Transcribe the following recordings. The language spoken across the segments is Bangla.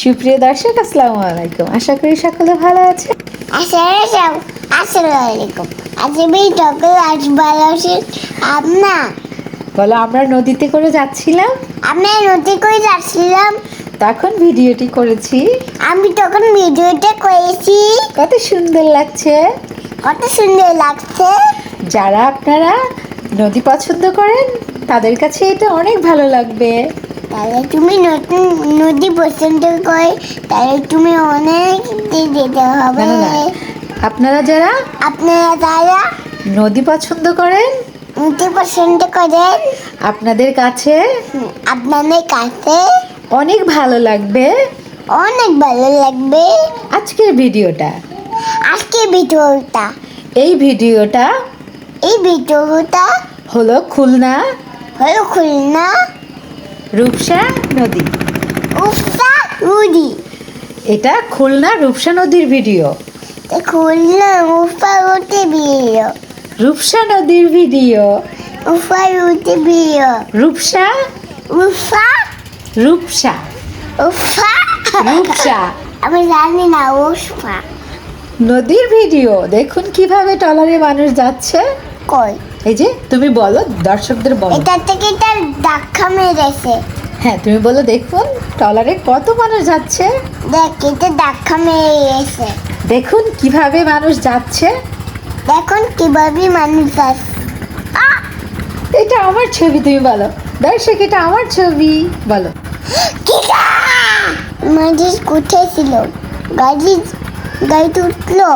সুপ্রিয় দর্শক, আসসালামু আলাইকুম। আশা করি সকলে ভালো আছে। আসসালামু আলাইকুম। বলো, আমরা নদীতে করে যাচ্ছিলাম, তখন ভিডিওটি করেছি। আমি তখন ভিডিওটা করেছি। কত সুন্দর লাগছে। কত সুন্দর লাগছে। যারা আপনারা নদী পছন্দ করেন তাদের কাছে এটা অনেক ভালো লাগবে। তাহলে তুমি নতুন নদী পছন্দ করে, তাহলে তুমি অনেক যেতে হবে। না, না, না। আপনারা যারা নদী পছন্দ করেন নদী পছন্দ করেন, আপনাদের কাছে আপনাদের কাছে অনেক ভালো লাগবে অনেক ভালো লাগবে আজকের ভিডিওটা। আজকে ভিডিওটা এই ভিডিওটা হলো খুলনা রূপসা নদী। উফা উদি এটা খুলনা রূপসা নদীর ভিডিও। খুলনা উফা উঠে বিয়ে রূপসা নদীর ভিডিও। উফা উঠে বিয়ে রূপসা উফা রূপসা উফা রূপসা আমি জানি না উফা নদীর ভিডিও। দেখুন কিভাবে ট্রলারে মানুষ যাচ্ছে। কই এই যে তুমি বলো, দর্শকদের বলো। এটা থেকে তার ধাক্কা মেরেছে। হ্যাঁ, তুমি বলো, দেখুন ট্রলারে কত মানুষ যাচ্ছে। দেখ, এটা ধাক্কা মেরেছে। দেখুন কিভাবে মানুষ যাচ্ছে। দেখুন কিভাবে মানুষ যাচ্ছে। এটা আমার ছবি, তুমি বলো। দর্শক, এটা আমার ছবি, বলো। মানুষ কোথায় ছিল? গাড়িতে উঠলো।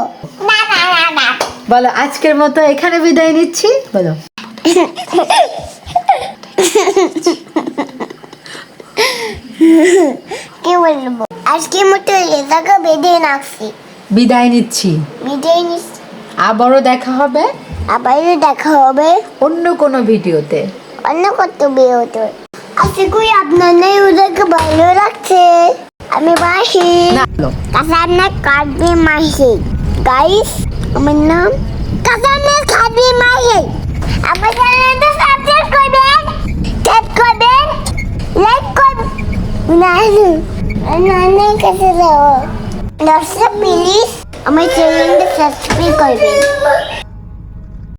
না না না না বলো, আজকের মতো এখানে বিদায় নিচ্ছি, বলো। কি বলবো? আজকের মতো এটাকে বেঁধে রাখছি। বিদায় নিচ্ছি। বিদায় নিচ্ছি। আবারও দেখা হবে আবারও দেখা হবে অন্য কোনো ভিডিওতে। অন্য কত বেরোতে। আশা করি আপনাদের ওদেরকে ভালো লাগছে। আমি মাসি না, বলো। কাসান্না কাটবি মাসি। গাইস, আমার নাম কাসান্না কাটবি মাসি। আমার চ্যানেলটা সাবস্ক্রাইব করবেন, ট্যাপ করবেন, লাইক করবেন। না কাছে যাও। দর্শক প্লিজ আমার চ্যানেলটা সাবস্ক্রাইব করবেন।